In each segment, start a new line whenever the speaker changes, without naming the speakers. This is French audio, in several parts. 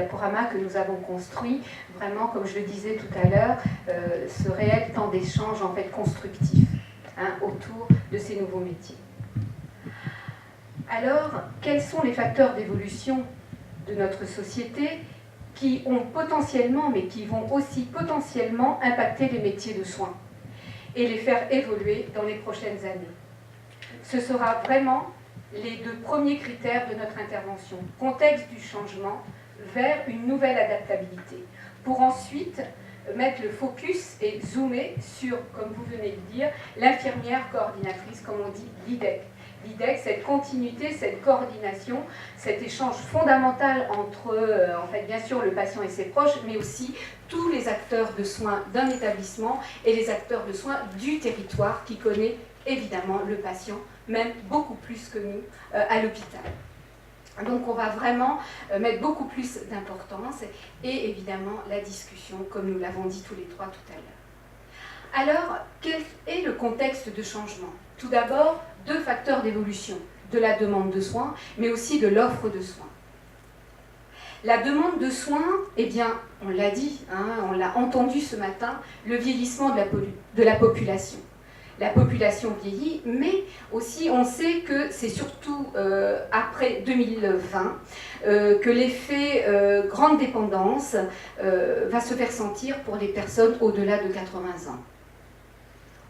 diaporama que nous avons construit, vraiment, comme je le disais tout à l'heure, ce réel temps d'échange en fait constructif autour de ces nouveaux métiers. Alors, quels sont les facteurs d'évolution de notre société qui ont potentiellement, mais qui vont aussi potentiellement impacter les métiers de soins et les faire évoluer dans les prochaines années? Ce sera vraiment les deux premiers critères de notre intervention. Contexte du changement vers une nouvelle adaptabilité, pour ensuite mettre le focus et zoomer sur, comme vous venez de dire, l'infirmière coordinatrice, comme on dit, l'IDEC. L'IDEC, cette continuité, cette coordination, cet échange fondamental entre, en fait, bien sûr, le patient et ses proches, mais aussi tous les acteurs de soins d'un établissement et les acteurs de soins du territoire qui connaît évidemment le patient, même beaucoup plus que nous, à l'hôpital. Donc on va vraiment mettre beaucoup plus d'importance et évidemment la discussion, comme nous l'avons dit tous les trois tout à l'heure. Alors, quel est le contexte de changement? Tout d'abord, deux facteurs d'évolution, de la demande de soins, mais aussi de l'offre de soins. La demande de soins, eh bien, on l'a dit, on l'a entendu ce matin, le vieillissement de la population. La population vieillit, mais aussi on sait que c'est surtout après 2020 que l'effet grande dépendance va se faire sentir pour les personnes au-delà de 80 ans.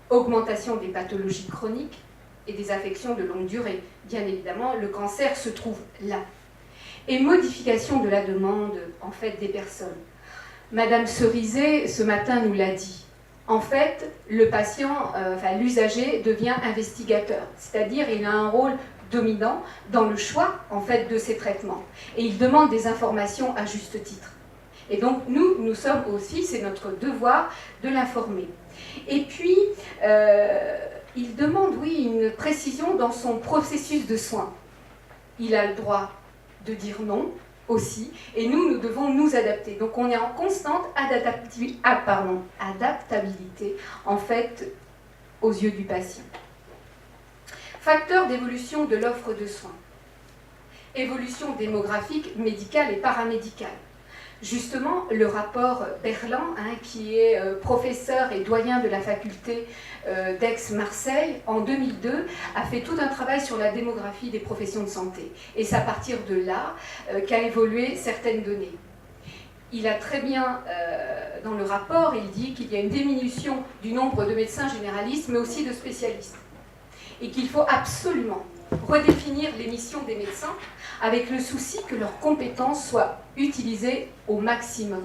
Augmentation des pathologies chroniques et des affections de longue durée. Bien évidemment, le cancer se trouve là. Et modification de la demande en fait des personnes. Madame Cerizet, ce matin, nous l'a dit. En fait, le patient, l'usager devient investigateur, c'est-à-dire il a un rôle dominant dans le choix en fait, de ses traitements. Et il demande des informations à juste titre. Et donc nous sommes aussi, c'est notre devoir de l'informer. Et puis, il demande, oui, une précision dans son processus de soins. Il a le droit de dire non, aussi, et nous devons nous adapter. Donc on est en constante adaptabilité, en fait, aux yeux du patient. Facteur d'évolution de l'offre de soins. Évolution démographique, médicale et paramédicale. Justement, le rapport Berland, qui est professeur et doyen de la faculté d'Aix-Marseille, en 2002, a fait tout un travail sur la démographie des professions de santé. Et c'est à partir de là qu'a évolué certaines données. Il a très bien, dans le rapport, il dit qu'il y a une diminution du nombre de médecins généralistes, mais aussi de spécialistes. Et qu'il faut absolument redéfinir les missions des médecins avec le souci que leurs compétences soient utilisées au maximum.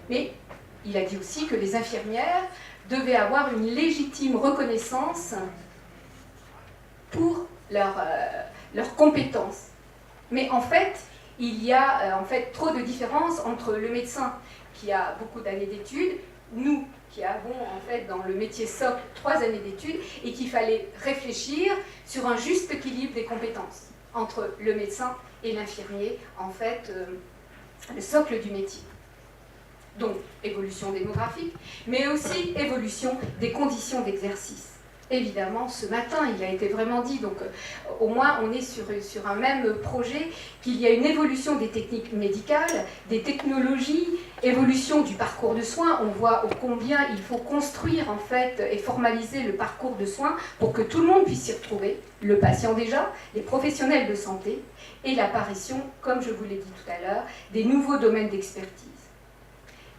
Mais il a dit aussi que les infirmières devaient avoir une légitime reconnaissance pour leurs compétences. Mais en fait, il y a trop de différences entre le médecin qui a beaucoup d'années d'études, nous qui avons en fait dans le métier socle 3 années d'études, et qu'il fallait réfléchir sur un juste équilibre des compétences entre le médecin et l'infirmier, en fait, le socle du métier. Donc, évolution démographique, mais aussi évolution des conditions d'exercice. Évidemment, ce matin, il a été vraiment dit, donc au moins on est sur un même projet, qu'il y a une évolution des techniques médicales, des technologies, évolution du parcours de soins. On voit combien il faut construire en fait et formaliser le parcours de soins pour que tout le monde puisse s'y retrouver, le patient déjà, les professionnels de santé, et l'apparition, comme je vous l'ai dit tout à l'heure, des nouveaux domaines d'expertise.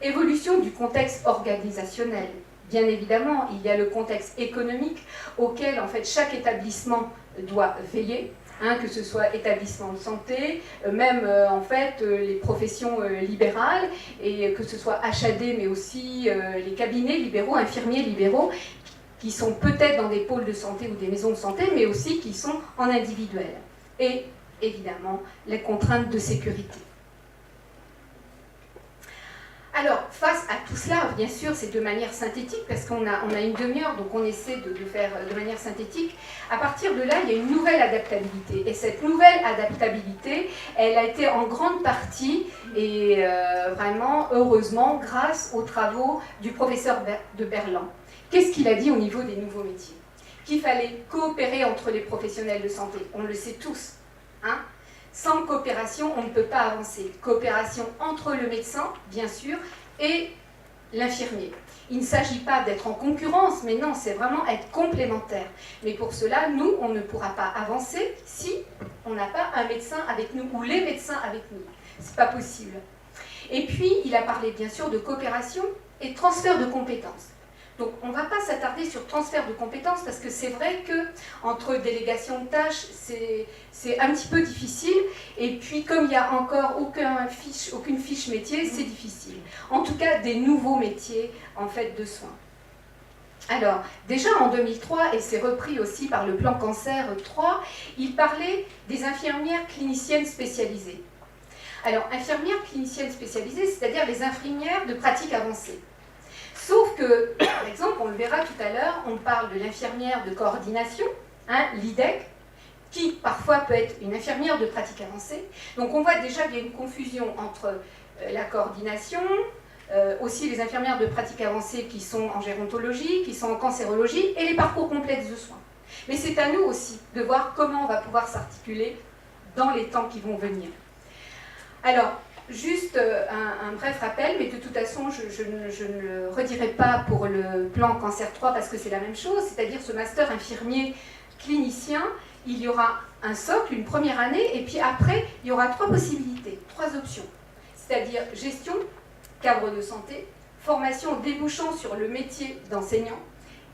Évolution du contexte organisationnel. Bien évidemment, il y a le contexte économique auquel en fait, chaque établissement doit veiller, que ce soit établissement de santé, même en fait, les professions libérales, et que ce soit HAD, mais aussi les cabinets libéraux, infirmiers libéraux, qui sont peut-être dans des pôles de santé ou des maisons de santé, mais aussi qui sont en individuel. Et évidemment, les contraintes de sécurité. Alors, face à tout cela, bien sûr, c'est de manière synthétique, parce qu'on a une demi-heure, donc on essaie de faire de manière synthétique. À partir de là, il y a une nouvelle adaptabilité. Et cette nouvelle adaptabilité, elle a été en grande partie, et vraiment, heureusement, grâce aux travaux du professeur de Berland. Qu'est-ce qu'il a dit au niveau des nouveaux métiers? Qu'il fallait coopérer entre les professionnels de santé. On le sait tous. Sans coopération, on ne peut pas avancer. Coopération entre le médecin, bien sûr, et l'infirmier. Il ne s'agit pas d'être en concurrence, mais non, c'est vraiment être complémentaire. Mais pour cela, nous, on ne pourra pas avancer si on n'a pas un médecin avec nous, ou les médecins avec nous. C'est pas possible. Et puis, il a parlé bien sûr de coopération et de transfert de compétences. Donc, on ne va pas s'attarder sur transfert de compétences parce que c'est vrai qu'entre délégation de tâches, c'est un petit peu difficile. Et puis, comme il n'y a encore aucune fiche métier, c'est difficile. En tout cas, des nouveaux métiers en fait de soins. Alors, déjà en 2003, et c'est repris aussi par le plan cancer 3, il parlait des infirmières cliniciennes spécialisées. Alors, infirmières cliniciennes spécialisées, c'est-à-dire les infirmières de pratique avancée. Sauf que, par exemple, on le verra tout à l'heure, on parle de l'infirmière de coordination, hein, l'IDEC, qui parfois peut être une infirmière de pratique avancée. Donc on voit déjà qu'il y a une confusion entre la coordination, aussi les infirmières de pratique avancée qui sont en gérontologie, qui sont en cancérologie, et les parcours complexes de soins. Mais c'est à nous aussi de voir comment on va pouvoir s'articuler dans les temps qui vont venir. Alors, juste un bref rappel, mais de toute façon, je ne le redirai pas pour le plan Cancer 3 parce que c'est la même chose, c'est-à-dire ce master infirmier clinicien, il y aura un socle, une première année, et puis après, il y aura 3 possibilités, 3 options, c'est-à-dire gestion, cadre de santé, formation débouchant sur le métier d'enseignant,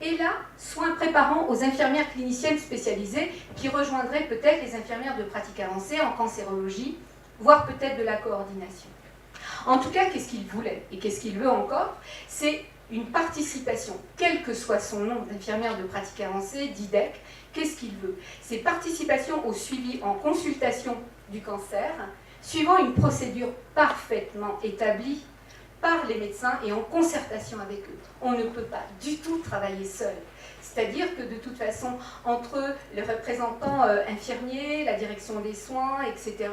et là, soins préparant aux infirmières cliniciennes spécialisées qui rejoindraient peut-être les infirmières de pratique avancée en cancérologie, voire peut-être de la coordination. En tout cas, qu'est-ce qu'il voulait et qu'est-ce qu'il veut encore? C'est une participation, quel que soit son nom d'infirmière de pratique avancée, d'IDEC, qu'est-ce qu'il veut? C'est participation au suivi en consultation du cancer, suivant une procédure parfaitement établie par les médecins et en concertation avec eux. On ne peut pas du tout travailler seul. C'est-à-dire que de toute façon, entre les représentants infirmiers, la direction des soins, etc.,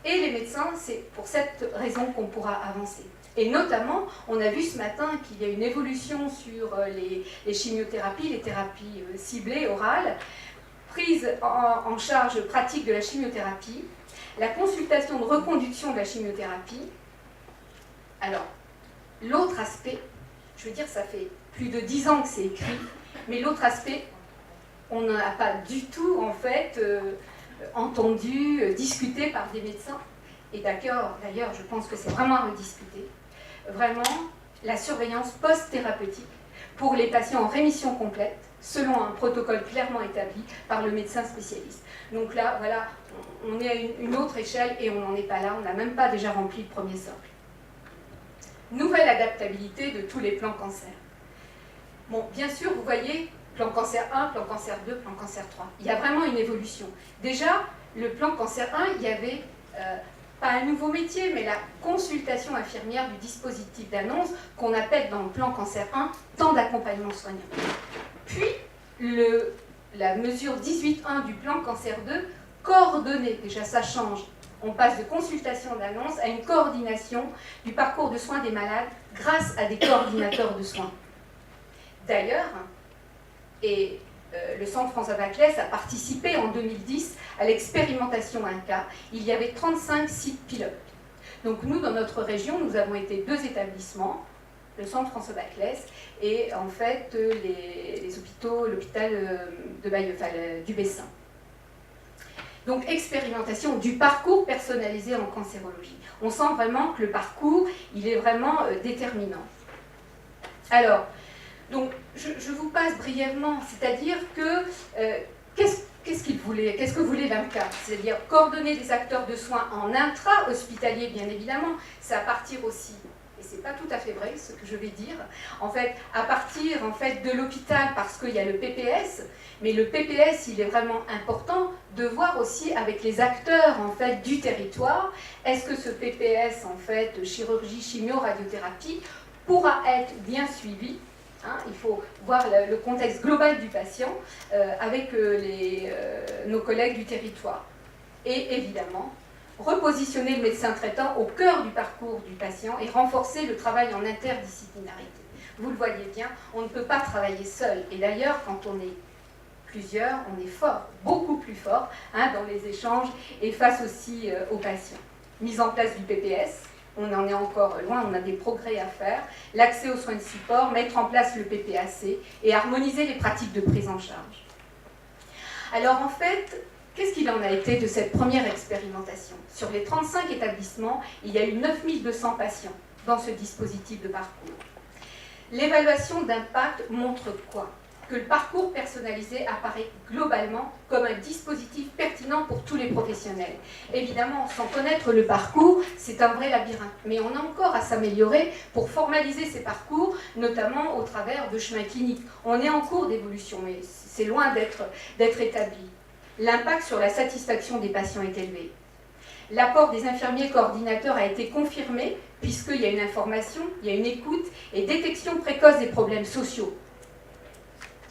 et les médecins, c'est pour cette raison qu'on pourra avancer. Et notamment, on a vu ce matin qu'il y a une évolution sur les chimiothérapies, les thérapies ciblées, orales, prise en charge pratique de la chimiothérapie, la consultation de reconduction de la chimiothérapie. Alors, l'autre aspect, je veux dire, ça fait plus de 10 ans que c'est écrit, mais l'autre aspect, on n'en a pas du tout, en fait, entendu, discuté par des médecins. Et d'ailleurs, je pense que c'est vraiment à rediscuter. Vraiment, la surveillance post-thérapeutique pour les patients en rémission complète, selon un protocole clairement établi par le médecin spécialiste. Donc là, voilà, on est à une autre échelle et on n'en est pas là, on n'a même pas déjà rempli le premier socle. Nouvelle adaptabilité de tous les plans cancer. Bon, bien sûr, vous voyez, plan cancer 1, plan cancer 2, plan cancer 3. Il y a vraiment une évolution. Déjà, le plan cancer 1, il y avait pas un nouveau métier, mais la consultation infirmière du dispositif d'annonce qu'on appelle dans le plan cancer 1, temps d'accompagnement soignant. Puis, la mesure 18.1 du plan cancer 2, coordonner, déjà ça change. On passe de consultation d'annonce à une coordination du parcours de soins des malades grâce à des coordinateurs de soins. D'ailleurs, et le Centre François Baclès a participé en 2010 à l'expérimentation INCA. Il y avait 35 sites pilotes. Donc nous, dans notre région, nous avons été 2 établissements, le Centre François Baclès et en fait les hôpitaux, l'hôpital de Bailleul, du Bessin. Donc expérimentation du parcours personnalisé en cancérologie. On sent vraiment que le parcours, il est vraiment déterminant. Alors, donc, je vous passe brièvement, c'est-à-dire que qu'est-ce qu'il voulait, qu'est-ce que voulait l'INCA? C'est-à-dire coordonner des acteurs de soins en intra-hospitalier, bien évidemment, c'est à partir aussi, et c'est pas tout à fait vrai ce que je vais dire, en fait, à partir en fait, de l'hôpital, parce qu'il y a le PPS, mais le PPS, il est vraiment important de voir aussi avec les acteurs en fait, du territoire, est-ce que ce PPS, en fait, chirurgie, chimio, radiothérapie, pourra être bien suivi. Hein, il faut voir le contexte global du patient avec nos collègues du territoire. Et évidemment, repositionner le médecin traitant au cœur du parcours du patient et renforcer le travail en interdisciplinarité. Vous le voyez bien, on ne peut pas travailler seul. Et d'ailleurs, quand on est plusieurs, on est fort, beaucoup plus fort dans les échanges et face aussi aux patients. Mise en place du PPS, on en est encore loin, on a des progrès à faire. L'accès aux soins de support, mettre en place le PPAC et harmoniser les pratiques de prise en charge. Alors en fait, qu'est-ce qu'il en a été de cette première expérimentation? Sur les 35 établissements, il y a eu 9200 patients dans ce dispositif de parcours. L'évaluation d'impact montre quoi? Que le parcours personnalisé apparaît globalement comme un dispositif pertinent pour tous les professionnels. Évidemment, sans connaître le parcours, c'est un vrai labyrinthe. Mais on a encore à s'améliorer pour formaliser ces parcours, notamment au travers de chemins cliniques. On est en cours d'évolution, mais c'est loin d'être établi. L'impact sur la satisfaction des patients est élevé. L'apport des infirmiers coordinateurs a été confirmé, puisqu'il y a une information, il y a une écoute et détection précoce des problèmes sociaux.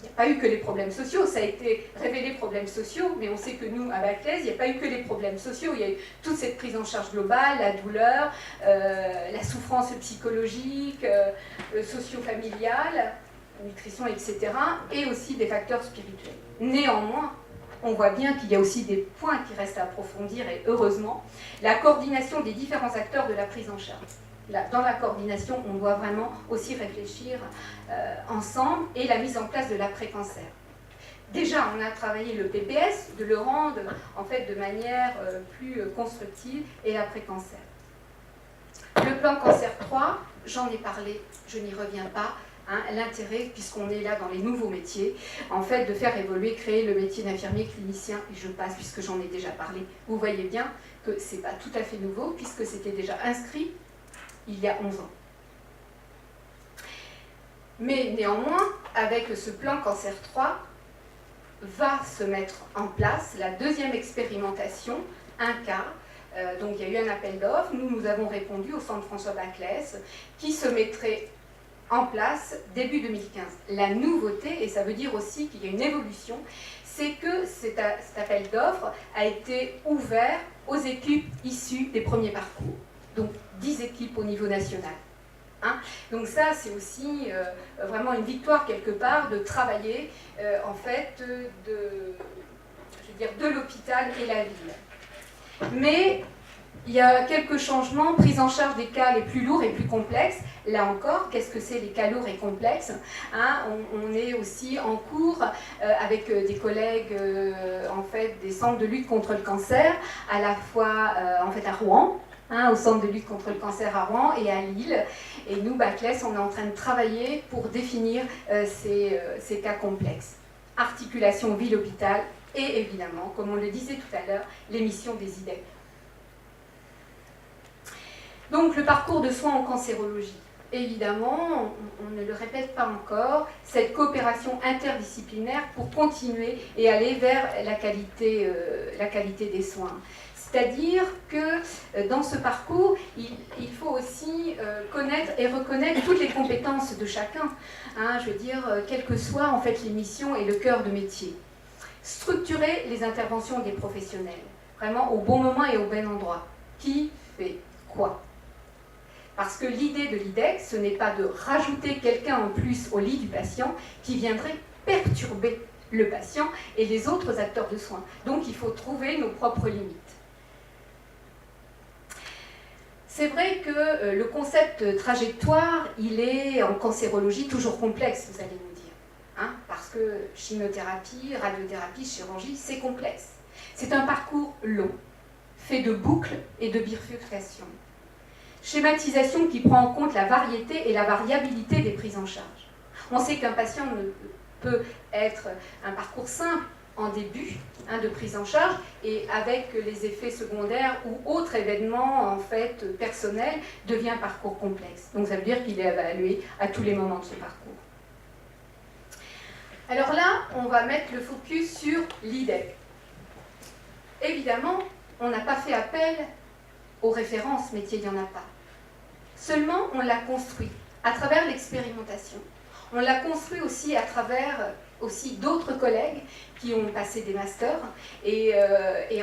Il n'y a pas eu que les problèmes sociaux, ça a été révélé problèmes sociaux, mais on sait que nous, à Baclès, il n'y a pas eu que les problèmes sociaux, il y a eu toute cette prise en charge globale, la douleur, la souffrance psychologique, socio-familiale, nutrition, etc., et aussi des facteurs spirituels. Néanmoins, on voit bien qu'il y a aussi des points qui restent à approfondir, et heureusement, la coordination des différents acteurs de la prise en charge. Là, dans la coordination, on doit vraiment aussi réfléchir ensemble et la mise en place de l'après-cancer. Déjà, on a travaillé le PPS, de le rendre en fait de manière plus constructive, et l'après-cancer. Le plan Cancer 3, j'en ai parlé, je n'y reviens pas. L'intérêt, puisqu'on est là dans les nouveaux métiers, en fait, de faire évoluer, créer le métier d'infirmier clinicien, et je passe puisque j'en ai déjà parlé. Vous voyez bien que ce n'est pas tout à fait nouveau, puisque c'était déjà inscrit il y a 11 ans. Mais néanmoins, avec ce plan Cancer 3, va se mettre en place la deuxième expérimentation, un cas. Donc il y a eu un appel d'offres, nous avons répondu au centre François Baclès, qui se mettrait en place début 2015. La nouveauté, et ça veut dire aussi qu'il y a une évolution, c'est que cet appel d'offres a été ouvert aux équipes issues des premiers parcours. Donc 10 équipes au niveau national. Donc ça, c'est aussi vraiment une victoire quelque part de travailler en fait de l'hôpital et la ville. Mais il y a quelques changements, prise en charge des cas les plus lourds et plus complexes. Là encore, qu'est-ce que c'est les cas lourds et complexes? On est aussi en cours avec des collègues en fait, des centres de lutte contre le cancer, à la fois en fait, à Rouen, au centre de lutte contre le cancer à Rouen et à Lille. Et nous, Baclès, on est en train de travailler pour définir ces cas complexes. Articulation ville-hôpital et évidemment, comme on le disait tout à l'heure, les missions des IDEP. Donc le parcours de soins en cancérologie. Évidemment, on ne le répète pas encore, cette coopération interdisciplinaire pour continuer et aller vers la qualité des soins. C'est-à-dire que dans ce parcours, il faut aussi connaître et reconnaître toutes les compétences de chacun. Je veux dire, quelles que soient en fait les missions et le cœur de métier. Structurer les interventions des professionnels, vraiment au bon moment et au bon endroit. Qui fait quoi? Parce que l'idée de l'IDEC, ce n'est pas de rajouter quelqu'un en plus au lit du patient qui viendrait perturber le patient et les autres acteurs de soins. Donc il faut trouver nos propres limites. C'est vrai que le concept trajectoire, il est en cancérologie toujours complexe, vous allez nous dire. Parce que chimiothérapie, radiothérapie, chirurgie, c'est complexe. C'est un parcours long, fait de boucles et de bifurcations. Schématisation qui prend en compte la variété et la variabilité des prises en charge. On sait qu'un patient ne peut être un parcours simple en début de prise en charge et avec les effets secondaires ou autres événements en fait personnels devient un parcours complexe. Donc ça veut dire qu'il est évalué à tous les moments de ce parcours. Alors là, on va mettre le focus sur l'IDEC. Évidemment, on n'a pas fait appel aux références métiers, il n'y en a pas. Seulement, on l'a construit à travers l'expérimentation. On l'a construit aussi à travers d'autres collègues qui ont passé des masters. Et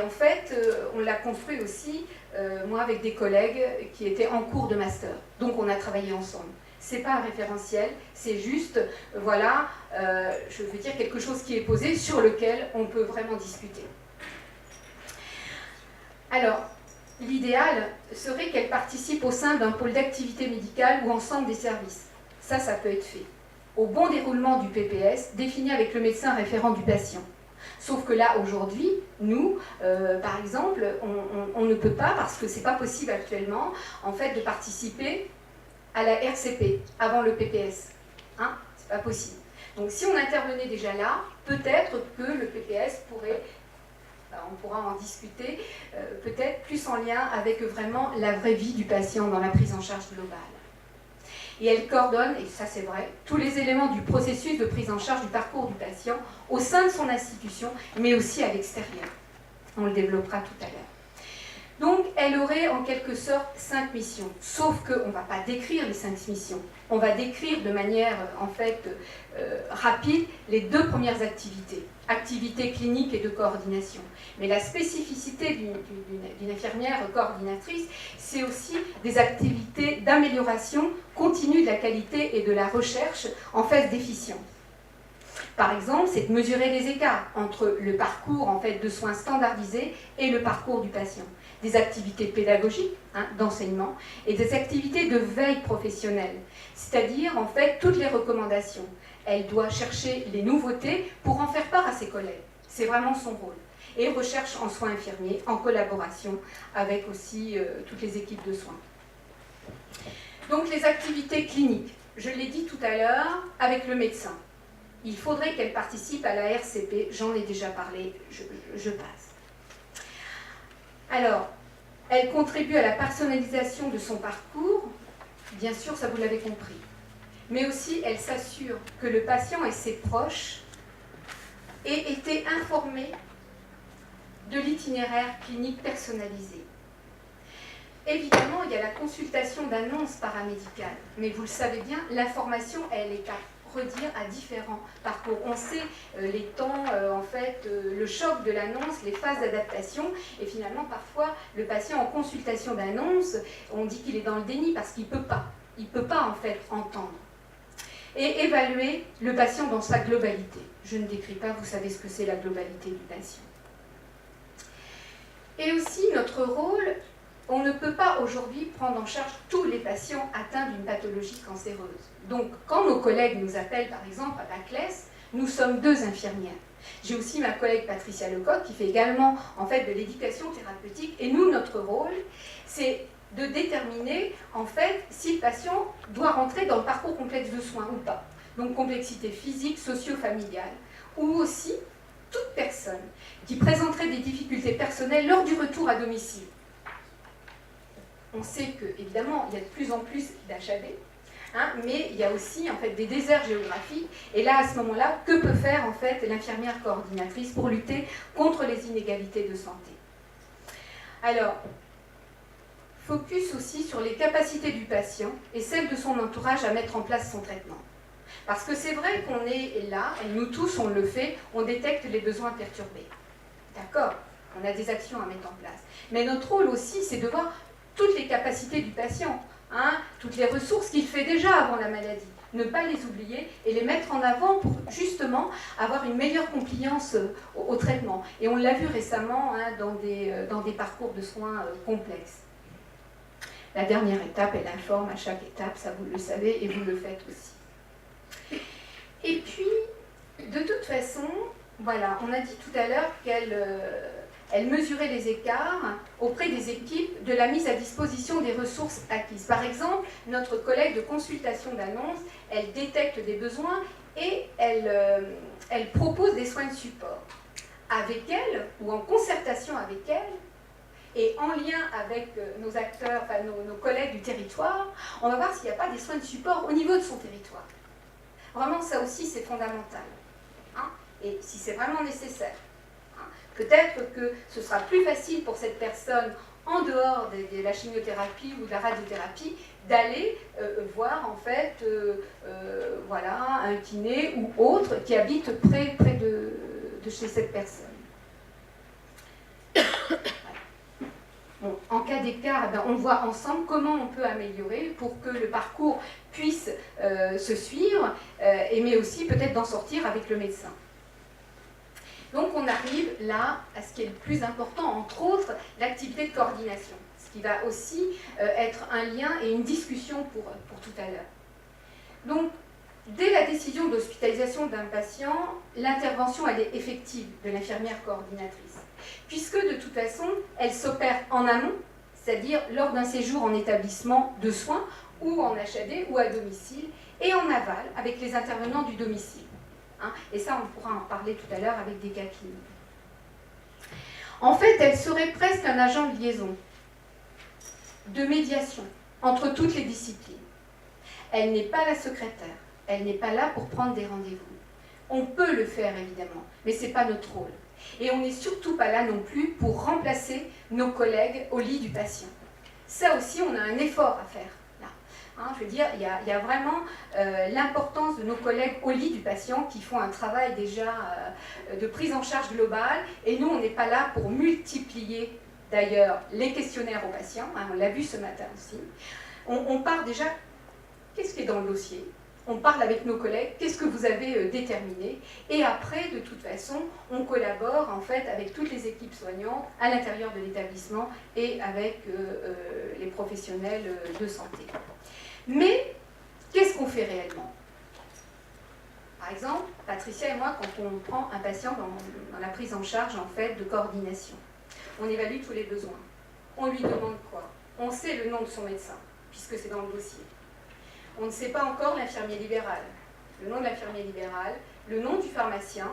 en fait, on l'a construit aussi, moi, avec des collègues qui étaient en cours de master. Donc, on a travaillé ensemble. Ce n'est pas un référentiel, c'est juste, voilà, je veux dire quelque chose qui est posé, sur lequel on peut vraiment discuter. Alors, l'idéal serait qu'elle participe au sein d'un pôle d'activité médicale ou ensemble des services. Ça peut être fait. Au bon déroulement du PPS, défini avec le médecin référent du patient. Sauf que là, aujourd'hui, nous, par exemple, on ne peut pas, parce que ce n'est pas possible actuellement, en fait, de participer à la RCP avant le PPS. Hein, c'est pas possible. Donc si on intervenait déjà là, peut-être que le PPS pourrait, on pourra en discuter, peut-être plus en lien avec vraiment la vraie vie du patient dans la prise en charge globale. Et elle coordonne, et ça c'est vrai, tous les éléments du processus de prise en charge du parcours du patient au sein de son institution, mais aussi à l'extérieur. On le développera tout à l'heure. Donc, elle aurait en quelque sorte 5 missions, sauf qu'on ne va pas décrire les 5 missions. On va décrire de manière, en fait, rapide les 2 premières activités, activités cliniques et de coordination. Mais la spécificité d'une infirmière coordinatrice, c'est aussi des activités d'amélioration continue de la qualité et de la recherche en phase d'efficience. Par exemple, c'est de mesurer les écarts entre le parcours en fait, de soins standardisés et le parcours du patient. Des activités pédagogiques, d'enseignement, et des activités de veille professionnelle, c'est-à-dire en fait toutes les recommandations. Elle doit chercher les nouveautés pour en faire part à ses collègues. C'est vraiment son rôle. Et recherche en soins infirmiers, en collaboration avec aussi toutes les équipes de soins. Donc les activités cliniques, je l'ai dit tout à l'heure, avec le médecin. Il faudrait qu'elle participe à la RCP, j'en ai déjà parlé, je passe. Alors, elle contribue à la personnalisation de son parcours, bien sûr, ça vous l'avez compris. Mais aussi, elle s'assure que le patient et ses proches aient été informés de l'itinéraire clinique personnalisé. Évidemment, il y a la consultation d'annonces paramédicales, mais vous le savez bien, l'information, elle est à redire à différents parcours. On sait les temps, en fait, le choc de l'annonce, les phases d'adaptation, et finalement, parfois, le patient en consultation d'annonce, on dit qu'il est dans le déni parce qu'il ne peut pas, en fait, entendre. Et évaluer le patient dans sa globalité. Je ne décris pas, vous savez ce que c'est la globalité du patient. Et aussi, notre rôle, on ne peut pas aujourd'hui prendre en charge tous les patients atteints d'une pathologie cancéreuse. Donc, quand nos collègues nous appellent, par exemple, à Baclès, nous sommes 2 infirmières. J'ai aussi ma collègue Patricia Lecoq qui fait également en fait, de l'éducation thérapeutique. Et nous, notre rôle, c'est de déterminer en fait, si le patient doit rentrer dans le parcours complexe de soins ou pas. Donc, complexité physique, socio-familiale, ou aussi toute personne qui présenterait des difficultés personnelles lors du retour à domicile. On sait que, évidemment, il y a de plus en plus d'HAD, mais il y a aussi en fait, des déserts géographiques. Et là, à ce moment-là, que peut faire en fait, l'infirmière coordinatrice pour lutter contre les inégalités de santé? Alors, focus aussi sur les capacités du patient et celles de son entourage à mettre en place son traitement. Parce que c'est vrai qu'on est là, et nous tous on le fait, on détecte les besoins perturbés. D'accord? On a des actions à mettre en place. Mais notre rôle aussi, c'est de voir toutes les capacités du patient, toutes les ressources qu'il fait déjà avant la maladie. Ne pas les oublier et les mettre en avant pour justement avoir une meilleure compliance au traitement. Et on l'a vu récemment dans des parcours de soins complexes. La dernière étape, elle informe à chaque étape, ça vous le savez et vous le faites aussi. Et puis, de toute façon, voilà, on a dit tout à l'heure qu'elle mesurait les écarts auprès des équipes de la mise à disposition des ressources acquises. Par exemple, notre collègue de consultation d'annonce, elle détecte des besoins et elle propose des soins de support. Avec elle, ou en concertation avec elle, et en lien avec nos acteurs, enfin nos collègues du territoire, on va voir s'il n'y a pas des soins de support au niveau de son territoire. Vraiment, ça aussi, c'est fondamental. Et si c'est vraiment nécessaire. Peut-être que ce sera plus facile pour cette personne, en dehors de la chimiothérapie ou de la radiothérapie, d'aller voir en fait voilà, un kiné ou autre qui habite près de chez cette personne. Voilà. Bon, en cas d'écart, on voit ensemble comment on peut améliorer pour que le parcours puisse se suivre, mais aussi peut-être d'en sortir avec le médecin. Donc on arrive là à ce qui est le plus important, entre autres, l'activité de coordination, ce qui va aussi être un lien et une discussion pour tout à l'heure. Donc, dès la décision d'hospitalisation d'un patient, l'intervention elle est effective de l'infirmière coordinatrice, puisque de toute façon, elle s'opère en amont, c'est-à-dire lors d'un séjour en établissement de soins, ou en HAD, ou à domicile, et en aval, avec les intervenants du domicile. Et ça, on pourra en parler tout à l'heure avec des cas cliniques. En fait, elle serait presque un agent de liaison, de médiation, entre toutes les disciplines. Elle n'est pas la secrétaire, elle n'est pas là pour prendre des rendez-vous. On peut le faire, évidemment, mais ce n'est pas notre rôle. Et on n'est surtout pas là non plus pour remplacer nos collègues au lit du patient. Ça aussi, on a un effort à faire. Je veux dire, il y a vraiment l'importance de nos collègues au lit du patient qui font un travail déjà de prise en charge globale. Et nous, on n'est pas là pour multiplier d'ailleurs les questionnaires aux patients. On l'a vu ce matin aussi. On part déjà, qu'est-ce qui est dans le dossier? On parle avec nos collègues, qu'est-ce que vous avez déterminé? Et après, de toute façon, on collabore en fait avec toutes les équipes soignantes à l'intérieur de l'établissement et avec les professionnels de santé. Mais, qu'est-ce qu'on fait réellement? Par exemple, Patricia et moi, quand on prend un patient dans la prise en charge en fait, de coordination, on évalue tous les besoins. On lui demande quoi? On sait le nom de son médecin, puisque c'est dans le dossier. On ne sait pas encore l'infirmier libéral. Le nom de l'infirmier libéral, le nom du pharmacien,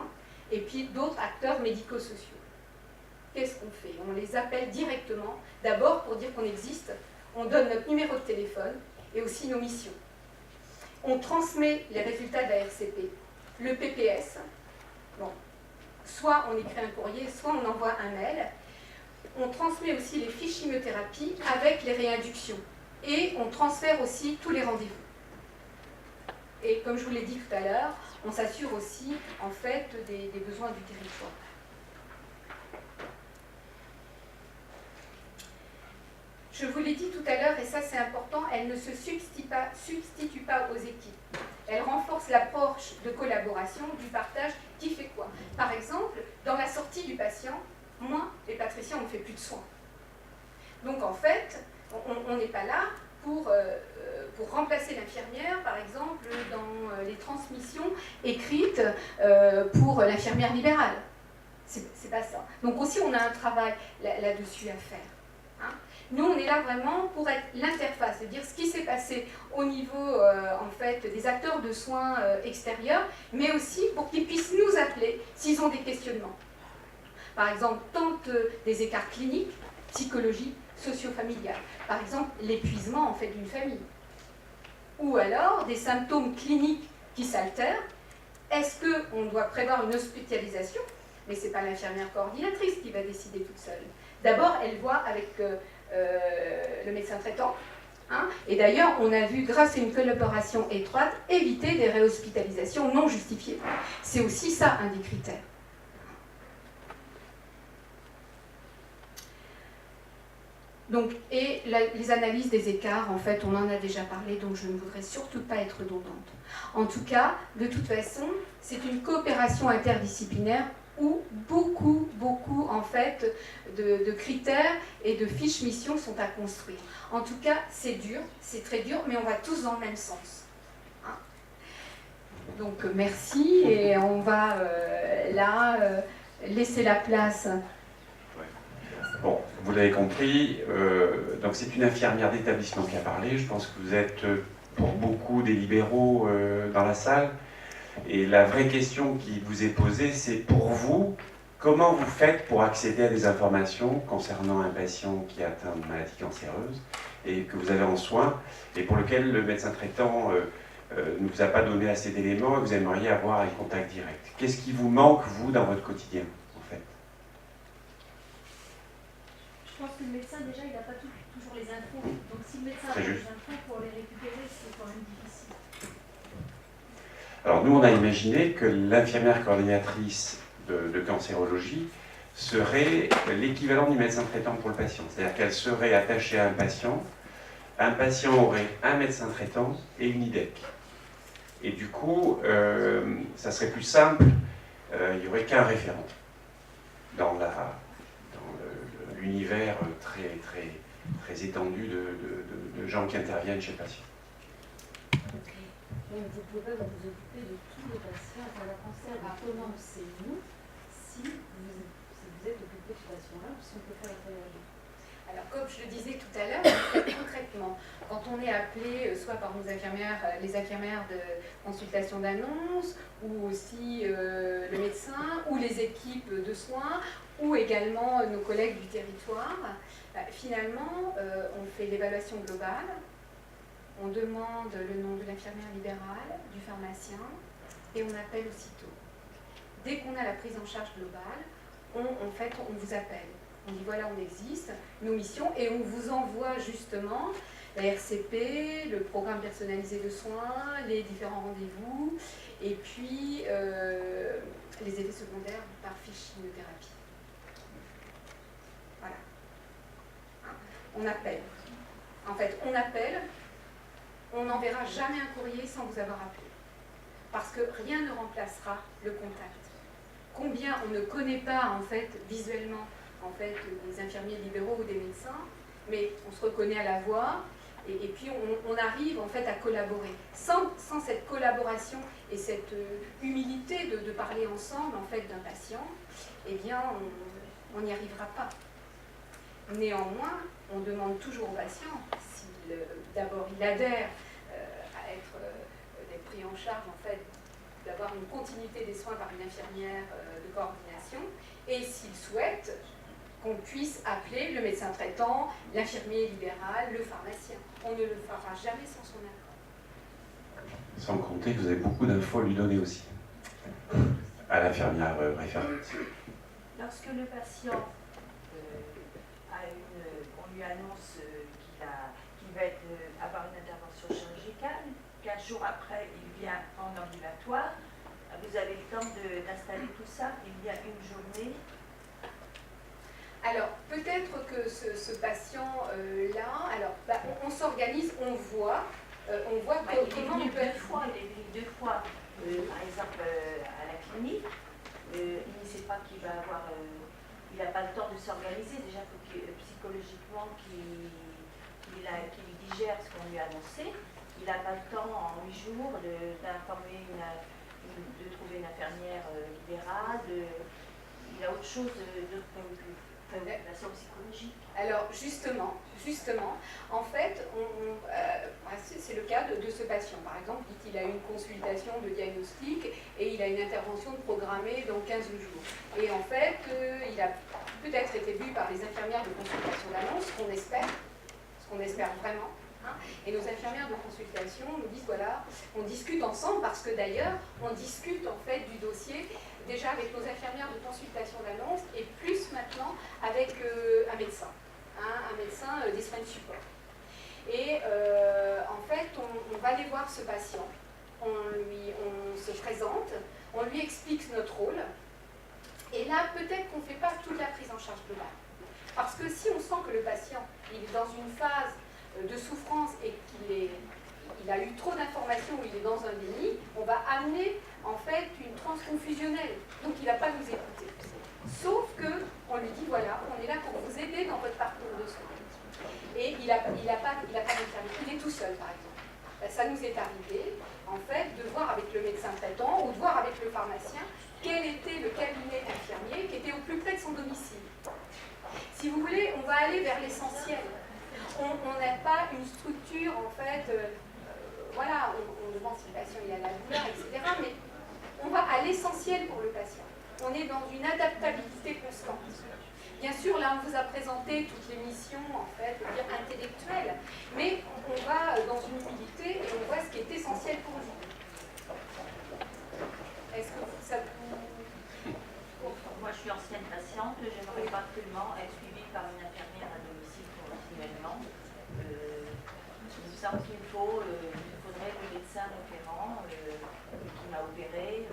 et puis d'autres acteurs médico-sociaux. Qu'est-ce qu'on fait? On les appelle directement, d'abord pour dire qu'on existe, on donne notre numéro de téléphone, et aussi nos missions. On transmet les résultats de la RCP, le PPS, bon, soit on écrit un courrier, soit on envoie un mail. On transmet aussi les fiches chimiothérapie avec les réinductions. Et on transfère aussi tous les rendez-vous. Et comme je vous l'ai dit tout à l'heure, on s'assure aussi en fait des besoins du territoire. Je vous l'ai dit tout à l'heure, et ça c'est important, elle ne se substitue pas aux équipes. Elle renforce l'approche de collaboration, du partage, qui fait quoi? Par exemple, dans la sortie du patient, moi et Patricia, on ne fait plus de soins. Donc en fait, on n'est pas là pour remplacer l'infirmière, par exemple, dans les transmissions écrites pour l'infirmière libérale. C'est pas ça. Donc aussi, on a un travail là-dessus à faire. Nous, on est là vraiment pour être l'interface, c'est-à-dire ce qui s'est passé au niveau en fait, des acteurs de soins extérieurs, mais aussi pour qu'ils puissent nous appeler s'ils ont des questionnements. Par exemple, tant des écarts cliniques, psychologiques, socio-familiales. Par exemple, l'épuisement en fait, d'une famille. Ou alors des symptômes cliniques qui s'altèrent. Est-ce qu'on doit prévoir une hospitalisation? Mais ce n'est pas l'infirmière coordinatrice qui va décider toute seule. D'abord, elle voit avec le médecin traitant. Et d'ailleurs, on a vu, grâce à une collaboration étroite, éviter des réhospitalisations non justifiées. C'est aussi ça un des critères. Donc, et les analyses des écarts, en fait, on en a déjà parlé, donc je ne voudrais surtout pas être redondante. En tout cas, de toute façon, c'est une coopération interdisciplinaire où beaucoup, en fait, de critères et de fiches missions sont à construire. En tout cas, c'est dur, c'est très dur, mais on va tous dans le même sens. Donc, merci, et on va laisser la place.
Bon, vous l'avez compris, donc c'est une infirmière d'établissement qui a parlé. Je pense que vous êtes pour beaucoup des libéraux dans la salle. Et la vraie question qui vous est posée, c'est pour vous, comment vous faites pour accéder à des informations concernant un patient qui est atteint de maladie cancéreuse et que vous avez en soins et pour lequel le médecin traitant ne vous a pas donné assez d'éléments et vous aimeriez avoir un contact direct. Qu'est-ce qui vous manque, vous, dans votre quotidien, en fait?
Je pense que le médecin, déjà, il n'a pas toujours les infos. Donc si le médecin a les infos, pour les récupérer, c'est quand même difficile.
Alors nous, on a imaginé que l'infirmière coordinatrice de cancérologie serait l'équivalent du médecin traitant pour le patient. C'est-à-dire qu'elle serait attachée à un patient aurait un médecin traitant et une IDEC. Et du coup, ça serait plus simple, il n'y aurait qu'un référent dans l'univers très, très, très étendu de gens qui interviennent chez le patient.
Donc vous ne pouvez pas vous occuper de tous les patients à la cancer. Comment c'est-vous si vous êtes occupé de ce patient-là, ou si on peut faire interagir?
Alors, comme je le disais tout à l'heure, concrètement, quand on est appelé, soit par nos infirmières, les infirmières de consultation d'annonce, ou aussi le médecin, ou les équipes de soins, ou également nos collègues du territoire, finalement, on fait l'évaluation globale, on demande le nom de l'infirmière libérale, du pharmacien, et on appelle aussitôt. Dès qu'on a la prise en charge globale, on vous appelle. On dit voilà, on existe, nos missions, et on vous envoie justement la RCP, le programme personnalisé de soins, les différents rendez-vous, et puis les effets secondaires par fiche chimiothérapie. Voilà. On appelle. En fait, on appelle, on n'enverra jamais un courrier sans vous avoir appelé. Parce que rien ne remplacera le contact. Combien on ne connaît pas, en fait, visuellement, des infirmiers libéraux ou des médecins, mais on se reconnaît à la voix, et puis on arrive en fait à collaborer. Sans cette collaboration et cette humilité de parler ensemble en fait d'un patient, eh bien on n'y arrivera pas. Néanmoins, on demande toujours au patient, s'il d'abord il adhère à d'être pris en charge en fait, d'avoir une continuité des soins par une infirmière de coordination, et s'il souhaite qu'on puisse appeler le médecin traitant, l'infirmier libéral, le pharmacien. On ne le fera jamais sans son accord.
Sans compter que vous avez beaucoup d'infos à lui donner aussi, à l'infirmière référente.
Lorsque le patient on lui annonce qu'il va avoir une intervention chirurgicale, 15 jours après, il vient en ambulatoire, vous avez le temps d'installer tout ça, il y a une journée.
Alors, peut-être que ce patient-là, on s'organise, on voit comment on peut être...
Il est venu 2 fois, par exemple, à la clinique. Il ne sait pas qu'il va avoir... il n'a pas le temps de s'organiser. Déjà, il faut psychologiquement qu'il digère ce qu'on lui a annoncé. Il n'a pas le temps, en 8 jours, d'informer de trouver une infirmière libérale. Il a autre chose, d'autres préoccupations psychologiques.
Alors justement, en fait, c'est le cas de ce patient. Par exemple, il a une consultation de diagnostic et il a une intervention programmée dans 15 jours. Et en fait, il a peut-être été vu par les infirmières de consultation d'annonce, ce qu'on espère vraiment. Et nos infirmières de consultation nous disent voilà, on discute ensemble parce que d'ailleurs, on discute en fait du dossier déjà avec nos infirmières de consultation d'annonce et plus maintenant avec un médecin des soins de support. Et en fait, on va aller voir ce patient, on se présente, on lui explique notre rôle, et là, peut-être qu'on ne fait pas toute la prise en charge globale. Parce que si on sent que le patient il est dans une phase de souffrance et qu'il a eu trop d'informations ou il est dans un déni, on va amener en fait une transe confusionnelle. Donc il ne va pas nous écouter. Sauf qu'on lui dit voilà, on est là pour vous aider dans votre parcours de soins. Et il n'a pas d'infirmier, il est tout seul par exemple. Ça nous est arrivé en fait de voir avec le médecin traitant ou de voir avec le pharmacien quel était le cabinet infirmier qui était au plus près de son domicile. Si vous voulez, on va aller vers l'essentiel. On n'a pas une structure, en fait, voilà, on demande si le patient il a la douleur, etc. Mais on va à l'essentiel pour le patient. On est dans une adaptabilité constante. Bien sûr, là, on vous a présenté toutes les missions, en fait, intellectuelles, mais on va dans une humilité et on voit ce qui est essentiel pour vous. Est-ce que ça vous...
Moi, je suis ancienne patiente, j'aimerais pas absolument être suivie par une infirmière à domicile continuellement. Il me semble qu'il faudrait le médecin référent qui m'a opéré.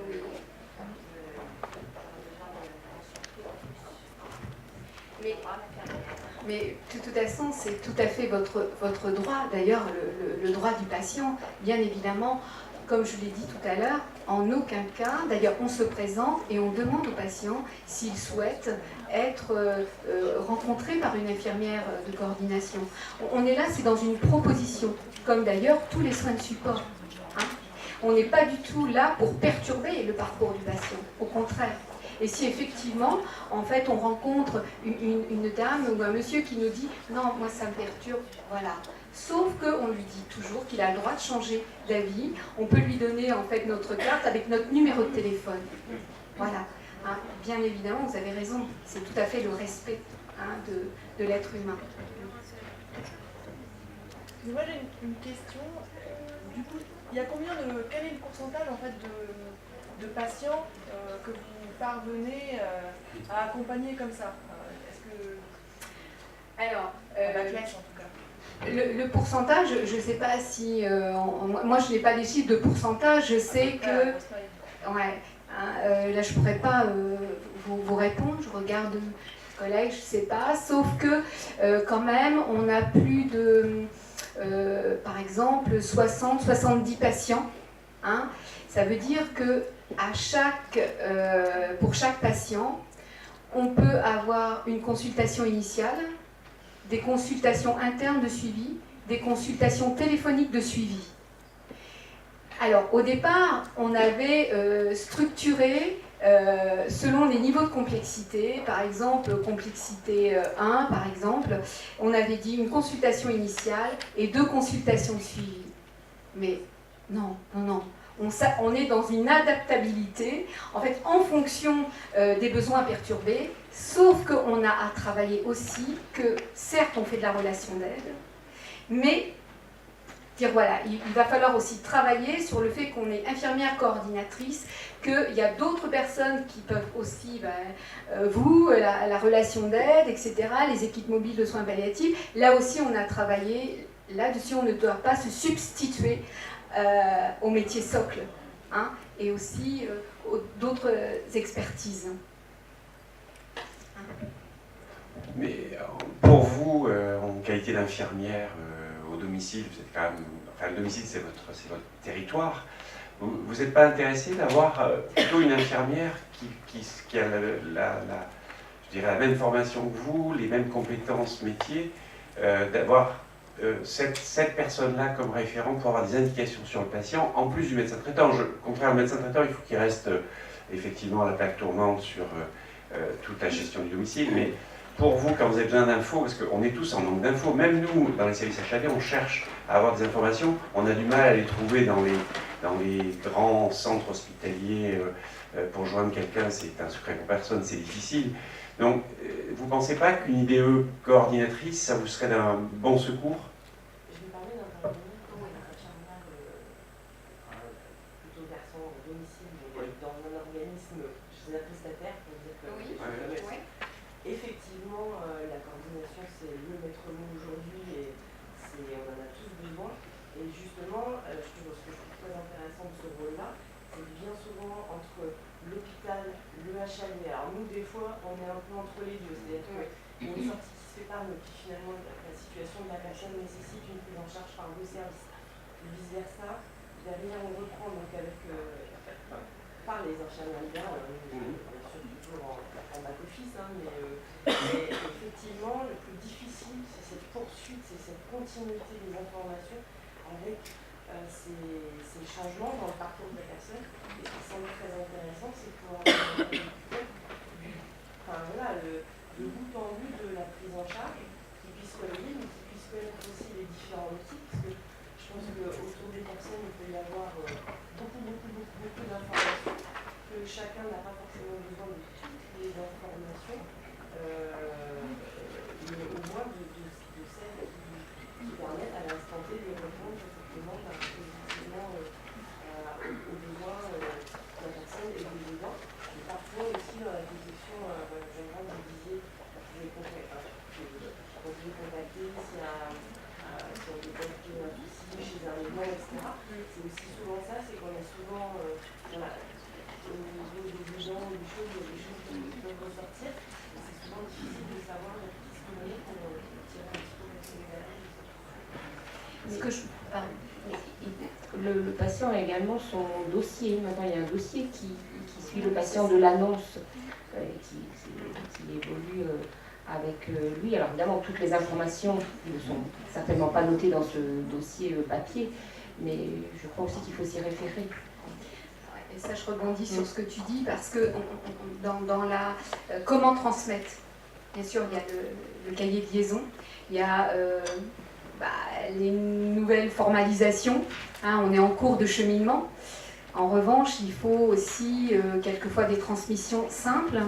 Mais de toute façon, c'est tout à fait votre droit. D'ailleurs, le droit du patient, bien évidemment, comme je l'ai dit tout à l'heure, en aucun cas, d'ailleurs, on se présente et on demande au patient s'il souhaite être rencontré par une infirmière de coordination. On est là, c'est dans une proposition, comme d'ailleurs tous les soins de support. Hein. On n'est pas du tout là pour perturber le parcours du patient, au contraire. Et si effectivement, en fait, on rencontre une dame ou un monsieur qui nous dit « Non, moi ça me perturbe », voilà. Sauf qu'on lui dit toujours qu'il a le droit de changer d'avis. On peut lui donner en fait notre carte avec notre numéro de téléphone. Voilà. Hein, bien évidemment, vous avez raison, c'est tout à fait le respect de l'être humain.
Moi j'ai une question. Du coup, il y a quel est le pourcentage en fait de patients que vous parvenez à accompagner comme ça? Est-ce que...
Alors,
la classe en tout cas.
Le pourcentage, je ne sais pas si... moi, je n'ai pas des chiffres de pourcentage, je sais que... Ouais, hein, là, je ne pourrais pas vous répondre, je regarde mes collègues, je ne sais pas, sauf que quand même, on a plus de, par exemple, 60-70 patients. Hein. Ça veut dire que pour chaque patient, on peut avoir une consultation initiale, des consultations internes de suivi, des consultations téléphoniques de suivi. Alors, au départ, on avait structuré selon les niveaux de complexité. Par exemple, complexité 1, par exemple, on avait dit une consultation initiale et 2 consultations de suivi. Mais non. On est dans une adaptabilité, en fait, en fonction des besoins perturbés, sauf qu'on a à travailler aussi que, certes, on fait de la relation d'aide, mais dire voilà, il va falloir aussi travailler sur le fait qu'on est infirmière coordinatrice, qu'il y a d'autres personnes qui peuvent aussi, vous, la relation d'aide, etc., les équipes mobiles de soins palliatifs, là aussi on a travaillé, là-dessus on ne doit pas se substituer au métier socle, hein, et aussi d'autres expertises.
Mais pour vous, en qualité d'infirmière au domicile, vous êtes quand même, enfin le domicile c'est votre territoire, vous n'êtes pas intéressé d'avoir plutôt une infirmière qui a je dirais la même formation que vous, les mêmes compétences métiers, d'avoir cette personne-là comme référent pour avoir des indications sur le patient, en plus du médecin traitant. Contrairement au médecin traitant, il faut qu'il reste effectivement à la plaque tournante sur toute la gestion du domicile, mais pour vous, quand vous avez besoin d'infos, parce qu'on est tous en manque d'infos, même nous, dans les services HAD, on cherche à avoir des informations, on a du mal à les trouver dans les grands centres hospitaliers. Pour joindre quelqu'un, c'est un secret pour personne, c'est difficile. Donc, vous ne pensez pas qu'une IDE coordinatrice, ça vous serait d'un bon secours?
Je vais parler d'intervenir comme un infirmière plutôt versant au domicile, dans un organisme chez un prestataire, pour dire que
Oui.
Effectivement, la coordination, c'est le maître mot aujourd'hui et on en a tous besoin. Et justement, ce que je trouve très intéressant de ce rôle-là, c'est que bien souvent entre l'hôpital, le HAD, alors nous des fois on est un peu entre les deux, c'est-à-dire qu'il y a une sortie qui se fait pas, mais qui finalement la situation de la personne nécessite une prise en charge par deux services. Et vice versa, derrière on reprend donc avec par les infirmières libérales, bien sûr toujours en back-office, hein, mais effectivement le plus difficile c'est cette poursuite, c'est cette continuité des informations avec ces changements dans le parcours de la personne. Et ce qui semble très intéressant, c'est de pouvoir le bout en bout de la prise en charge, qui puisse relayer, mais qui puisse connaître aussi les différents outils, parce que je pense qu'autour des personnes, il peut y avoir beaucoup d'informations, que chacun n'a pas forcément besoin de toutes les informations, mais au moins de celles qui permettent à l'instant T de répondre effectivement positivement aux besoins de la personne et des besoins. Et parfois aussi dans la détection, j'aimerais que vous disiez, vous pouvez contacter si on détecte un souci chez un aidant, etc. C'est aussi souvent ça, c'est qu'on est souvent au niveau des gens ou des choses qui peuvent ressortir. C'est souvent difficile de savoir
Pardon.
Le patient a également son dossier. Maintenant, il y a un dossier qui suit le patient de l'annonce, qui évolue avec lui. Alors évidemment, toutes les informations ne sont certainement pas notées dans ce dossier papier, mais je crois aussi qu'il faut s'y référer.
Et ça, je rebondis sur ce que tu dis, parce que dans la comment transmettre, bien sûr, il y a le cahier de liaison, il y a les nouvelles formalisations, hein, on est en cours de cheminement. En revanche, il faut aussi quelquefois des transmissions simples,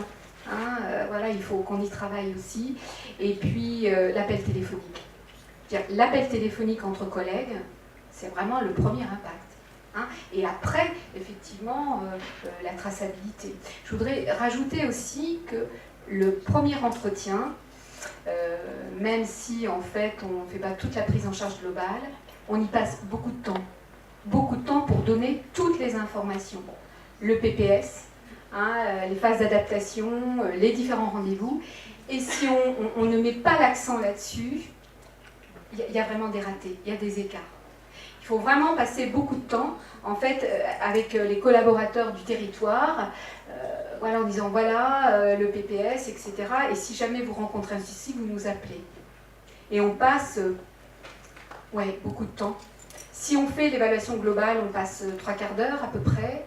hein, voilà, il faut qu'on y travaille aussi. Et puis l'appel téléphonique. L'appel téléphonique entre collègues, c'est vraiment le premier impact. Hein. Et après, effectivement, la traçabilité. Je voudrais rajouter aussi que le premier entretien, même si en fait on ne fait pas toute la prise en charge globale, on y passe beaucoup de temps. Beaucoup de temps pour donner toutes les informations. Le PPS, hein, les phases d'adaptation, les différents rendez-vous. Et si on ne met pas l'accent là-dessus, il y a vraiment des ratés, il y a des écarts. Il faut vraiment passer beaucoup de temps, en fait, avec les collaborateurs du territoire, voilà, en disant voilà le PPS, etc. Et si jamais vous rencontrez un souci, vous nous appelez. Et on passe beaucoup de temps. Si on fait l'évaluation globale, on passe 3/4 d'heure à peu près.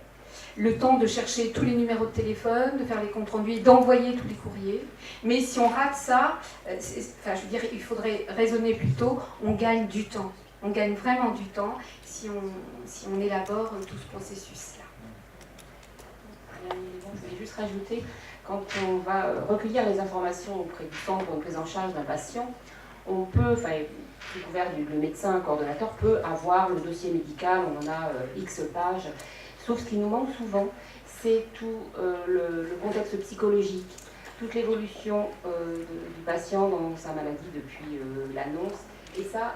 Le temps de chercher tous les numéros de téléphone, de faire les comptes rendus et d'envoyer tous les courriers. Mais si on rate ça, je veux dire, il faudrait raisonner plutôt, on gagne du temps. On gagne vraiment du temps si on élabore tout ce processus-là.
Je voulais juste rajouter, quand on va recueillir les informations auprès du centre de prise en charge d'un patient, on peut, sous couvert le médecin coordonnateur peut avoir le dossier médical, on en a X pages. Sauf ce qui nous manque souvent, c'est tout le contexte psychologique, toute l'évolution du patient dans sa maladie depuis l'annonce. Et ça,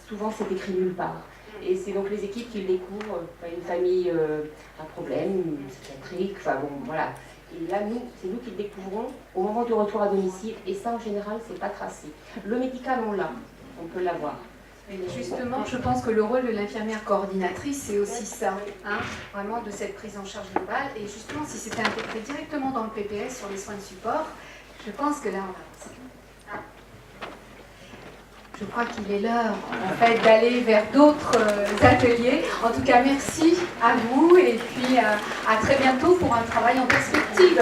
souvent, c'est écrit nulle part. Et c'est donc les équipes qui le découvrent, une famille, un problème psychiatrique, voilà. Et là, c'est nous qui le découvrons au moment du retour à domicile. Et ça, en général, c'est pas tracé. Le médical, on l'a, on peut l'avoir.
Justement, je pense que le rôle de l'infirmière coordinatrice, c'est aussi ça, hein, vraiment de cette prise en charge globale. Et justement, si c'était intégré directement dans le PPS sur les soins de support, je pense que là, on avance. Je crois qu'il est l'heure, en fait, d'aller vers d'autres ateliers. En tout cas, merci à vous et puis à très bientôt pour un travail en perspective.